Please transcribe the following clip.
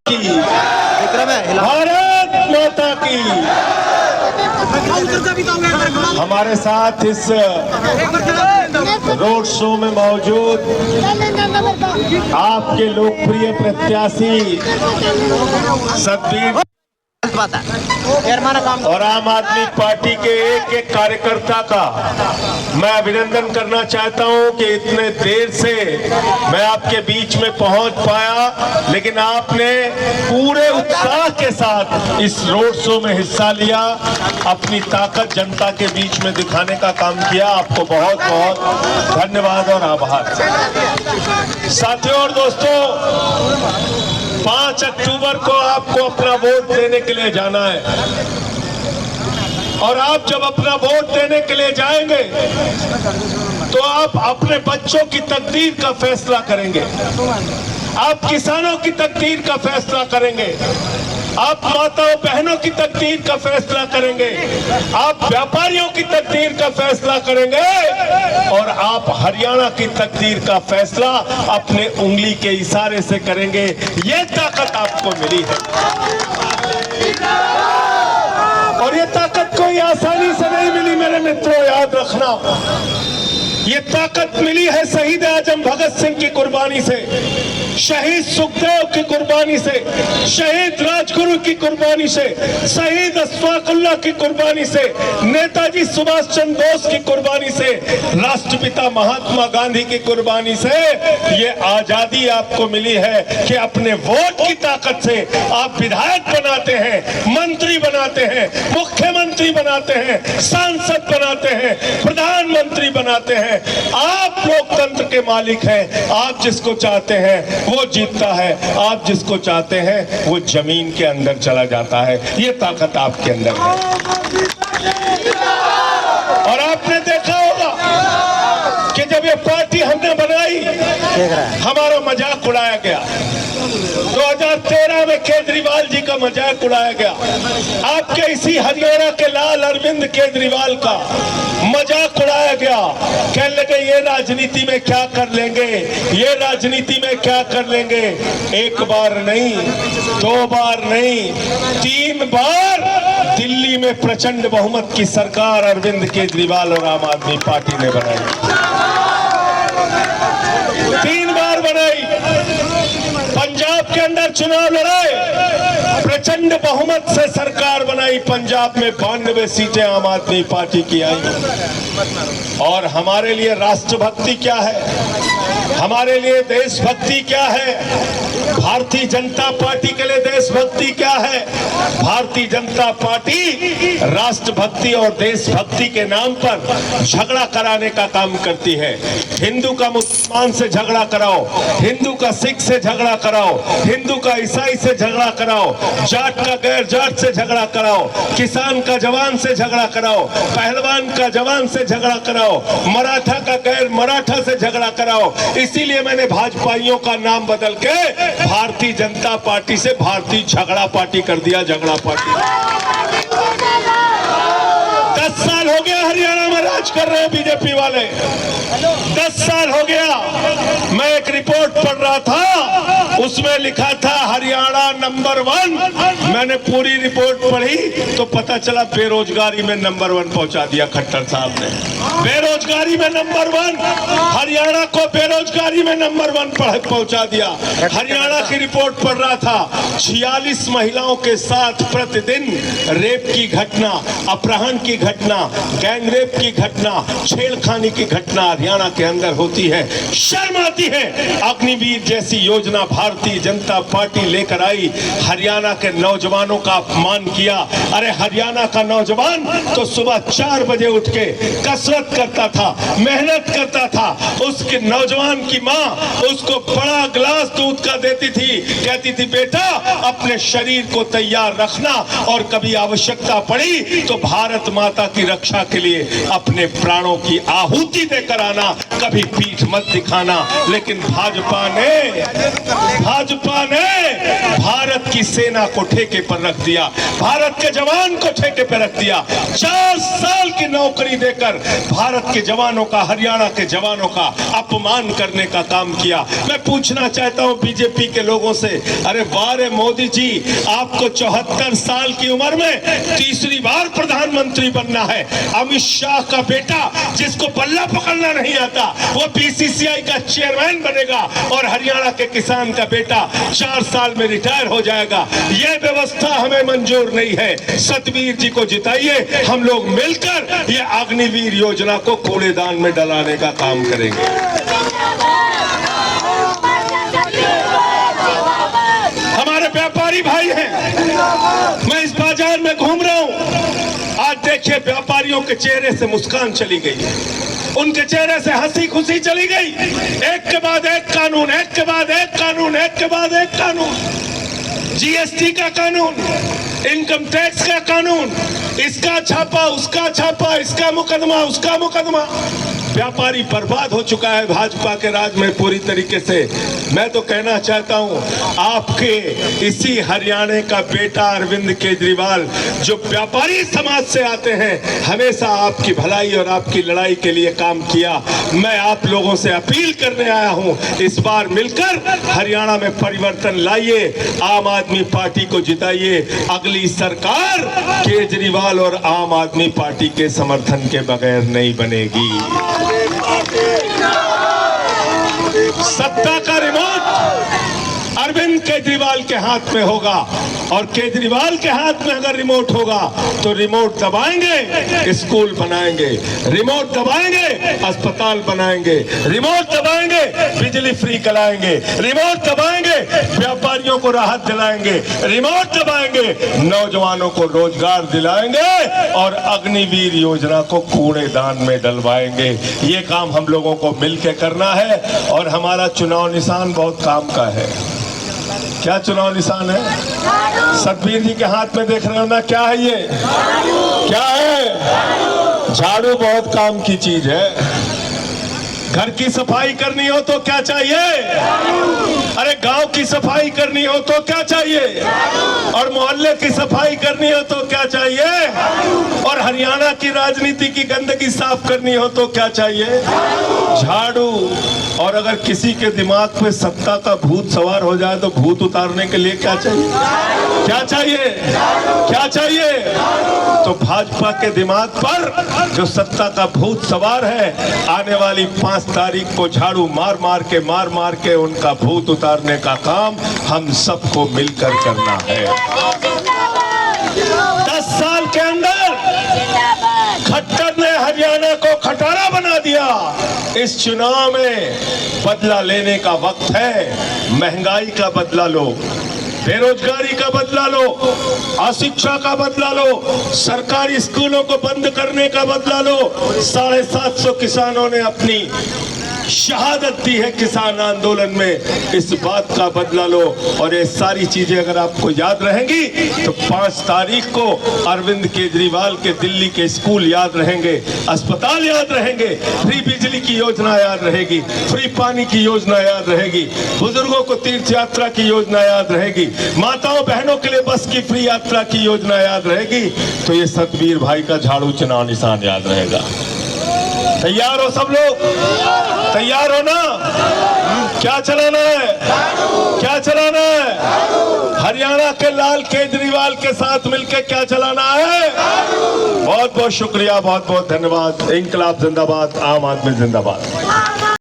की, भारत माता की। हमारे साथ इस रोड शो में मौजूद आपके लोकप्रिय प्रत्याशी सतबीर और आम आदमी पार्टी के एक एक कार्यकर्ता का मैं अभिनंदन करना चाहता हूं कि इतने देर से मैं आपके बीच में पहुंच पाया, लेकिन आपने पूरे उत्साह के साथ इस रोड शो में हिस्सा लिया, अपनी ताकत जनता के बीच में दिखाने का काम किया। आपको बहुत बहुत धन्यवाद और आभार। साथियों और दोस्तों, 5 अक्टूबर को आपको अपना वोट देने के लिए जाना है और आप जब अपना वोट देने के लिए जाएंगे तो आप अपने बच्चों की तकदीर का फैसला करेंगे, आप किसानों की तकदीर का फैसला करेंगे, आप माताओं बहनों की तकदीर का फैसला करेंगे, आप व्यापारियों की तकदीर का फैसला करेंगे और आप हरियाणा की तकदीर का फैसला अपने उंगली के इशारे से करेंगे। ये ताकत आपको मिली है और ये ताकत कोई आसानी से नहीं मिली मेरे मित्रों, याद रखना। ये ताकत मिली है शहीद आजम भगत सिंह की कुर्बानी से, शहीद सुखदेव की कुर्बानी से, शहीद राजगुरु की कुर्बानी से, शहीद अशफाकुल्लाह की कुर्बानी से, नेताजी सुभाष चंद्र बोस की कुर्बानी से, राष्ट्रपिता महात्मा गांधी की कुर्बानी से ये आजादी आपको मिली है कि अपने वोट की ताकत से आप विधायक बनाते हैं, मंत्री बनाते हैं, मुख्यमंत्री बनाते हैं, सांसद बनाते हैं, प्रधानमंत्री बनाते हैं। आप लोकतंत्र के मालिक हैं, आप जिसको चाहते हैं वो जीतता है, आप जिसको चाहते हैं वो जमीन के अंदर चला जाता है। ये ताकत आपके अंदर है और आपने देखा होगा कि जब ये पार्टी हमने बनाई हमारा मजाक उड़ाया गया। 2013 में केजरीवाल जी का मजाक उड़ाया गया, आपके इसी हरियाणा के लाल अरविंद केजरीवाल का मजाक उड़ाया गया। कहने लगे ये राजनीति में क्या कर लेंगे, ये राजनीति में क्या कर लेंगे। एक बार नहीं, 2 बार नहीं, 3 बार दिल्ली में प्रचंड बहुमत की सरकार अरविंद केजरीवाल और आम आदमी पार्टी ने बनाई, 3 बार बनाई। पंजाब के अंदर चुनाव लड़ाए, प्रचंड बहुमत से सरकार बनाई। पंजाब में 92 सीटें आम आदमी पार्टी की आई। और हमारे लिए राष्ट्रभक्ति क्या है, हमारे लिए देशभक्ति क्या है, भारतीय जनता पार्टी के लिए देशभक्ति क्या है। भारतीय जनता पार्टी राष्ट्रभक्ति और देशभक्ति के नाम पर झगड़ा कराने का काम करती है। हिंदू का मुसलमान से झगड़ा कराओ, हिंदू का सिख से झगड़ा कराओ, हिंदू का ईसाई से झगड़ा कराओ, जाट का गैर जाट से झगड़ा कराओ, किसान का जवान से झगड़ा कराओ, पहलवान का जवान से झगड़ा कराओ, मराठा का गैर मराठा से झगड़ा कराओ। इसीलिए मैंने भाजपाइयों का नाम बदल के भारतीय जनता पार्टी से भारतीय झगड़ा पार्टी कर दिया, झगड़ा पार्टी। 10 साल हो गया हरियाणा में राज कर रहे हैं बीजेपी वाले, 10 साल हो गया। मैं एक रिपोर्ट पढ़ रहा था, उसमें लिखा था हरियाणा नंबर 1। मैंने पूरी रिपोर्ट पढ़ी तो पता चला बेरोजगारी में नंबर 1 पहुंचा दिया खट्टर साहब ने। बेरोजगारी में नंबर 1, हरियाणा को बेरोजगारी में नंबर 1 पहुंचा दिया। हरियाणा की रिपोर्ट पढ़ रहा था, 46 महिलाओं के साथ प्रतिदिन रेप की घटना, अपहरण की घटना, गैंगरेप की घटना, छेड़खानी की घटना हरियाणा के अंदर होती है। शर्म आती है। अग्निवीर जैसी योजना भारतीय जनता पार्टी लेकर आई, हरियाणा के नौजवानों का अपमान किया। अरे हरियाणा का नौजवान तो सुबह 4 बजे उठ के कसरत करता था, मेहनत करता था। उसके नौजवान की माँ उसको बड़ा गिलास दूध का देती थी, कहती थी बेटा अपने शरीर को तैयार रखना और कभी आवश्यकता पड़ी तो भारत माता की रक्षा के लिए अपने प्राणों की आहुति देकर आना, कभी पीठ मत दिखाना। लेकिन भाजपा ने भारत भारत की सेना को ठेके पर रख दिया, भारत के जवान को ठेके पर रख दिया। 4 साल की नौकरी देकर भारत के जवानों का, हरियाणा के जवानों का अपमान करने का काम किया। मैं पूछना चाहता हूं बीजेपी के लोगों से, अरे वारे मोदी जी, आपको 74 साल की उम्र में तीसरी बार प्रधानमंत्री बनना है। अमित शाह का बेटा जिसको बल्ला पकड़ना नहीं आता वो बीसीसीआई का चेयरमैन बनेगा और हरियाणा के किसान का बेटा 4 साल में रिटायर हो जाएगा। यह व्यवस्था हमें मंजूर नहीं है। सतवीर जी को जिताइए, हम लोग मिलकर ये अग्निवीर योजना को कूड़ेदान में डलाने का काम करेंगे। हमारे व्यापारी भाई हैं, मैं इस बाजार में घूम रहा हूं, आज देखिए व्यापारियों के चेहरे से मुस्कान चली गई, उनके चेहरे से हंसी खुशी चली गई। एक के बाद एक कानून, एक के बाद एक कानून, एक के बाद एक कानून, जीएसटी का कानून, इनकम टैक्स का कानून, इसका छापा, उसका छापा, इसका मुकदमा, उसका मुकदमा। व्यापारी बर्बाद हो चुका है भाजपा के राज में पूरी तरीके से। मैं तो कहना चाहता हूं, आपके इसी हरियाणा का बेटा अरविंद केजरीवाल जो व्यापारी समाज से आते हैं, हमेशा आपकी भलाई और आपकी लड़ाई के लिए काम किया। मैं आप लोगों से अपील करने आया हूं, इस बार मिलकर हरियाणा में परिवर्तन लाइए, आम आदमी पार्टी को जिताइए। अगली सरकार केजरीवाल और आम आदमी पार्टी के समर्थन के बगैर नहीं बनेगी। सत्ता का रिमोट अरविंद केजरीवाल के हाथ में होगा और केजरीवाल के हाथ में अगर रिमोट होगा तो रिमोट दबाएंगे स्कूल बनाएंगे, रिमोट दबाएंगे अस्पताल बनाएंगे, रिमोट दबाएंगे बिजली फ्री कराएंगे, रिमोट दबाएंगे व्यापारियों को राहत दिलाएंगे, रिमोट दबाएंगे नौजवानों को रोजगार दिलाएंगे और अग्निवीर योजना को कूड़ेदान में डलवाएंगे। ये काम हम लोगों को मिलकर करना है और हमारा चुनाव निशान बहुत काम का है। क्या चुनाव निशान है? सतवीर जी के हाथ में देख रहे हो ना, क्या है ये? क्या है? झाड़ू बहुत काम की चीज है। घर की सफाई करनी हो तो क्या चाहिए? अरे गांव की सफाई करनी हो तो क्या चाहिए? और मोहल्ले की सफाई करनी हो तो क्या चाहिए? और हरियाणा की राजनीति की गंदगी साफ करनी हो तो क्या चाहिए? झाड़ू। और अगर किसी के दिमाग पे सत्ता का भूत सवार हो जाए तो भूत उतारने के लिए क्या चाहिए? क्या चाहिए? क्या चाहिए? तो भाजपा के दिमाग पर जो सत्ता का भूत सवार है, आने वाली 5 तारीख को झाड़ू मार मार के उनका भूत उतारने का काम हम सबको मिलकर करना है। 10 साल के अंदर खट्टर ने हरियाणा को खटारा बना दिया। इस चुनाव में बदला लेने का वक्त है। महंगाई का बदला लो, बेरोजगारी का बदला लो, अशिक्षा का बदला लो, सरकारी स्कूलों को बंद करने का बदला लो। 750 किसानों ने अपनी शहादत दी है किसान आंदोलन में, इस बात का बदला लो। और ये सारी चीजें अगर आपको याद रहेंगी तो 5 तारीख को अरविंद केजरीवाल के दिल्ली के स्कूल याद रहेंगे, अस्पताल याद रहेंगे, फ्री बिजली की योजना याद रहेगी, फ्री पानी की योजना याद रहेगी, बुजुर्गों को तीर्थ यात्रा की योजना याद रहेगी, माताओं बहनों के लिए बस की फ्री यात्रा की योजना याद रहेगी। तो ये सतवीर भाई का झाड़ू चुनाव निशान याद रहेगा। तैयार हो सब लोग? तैयार हो ना? क्या चलाना है? क्या चलाना है? हरियाणा के लाल केजरीवाल के साथ मिलकर क्या चलाना है? बहुत बहुत शुक्रिया, बहुत बहुत धन्यवाद। इंकलाब जिंदाबाद, आम आदमी जिंदाबाद।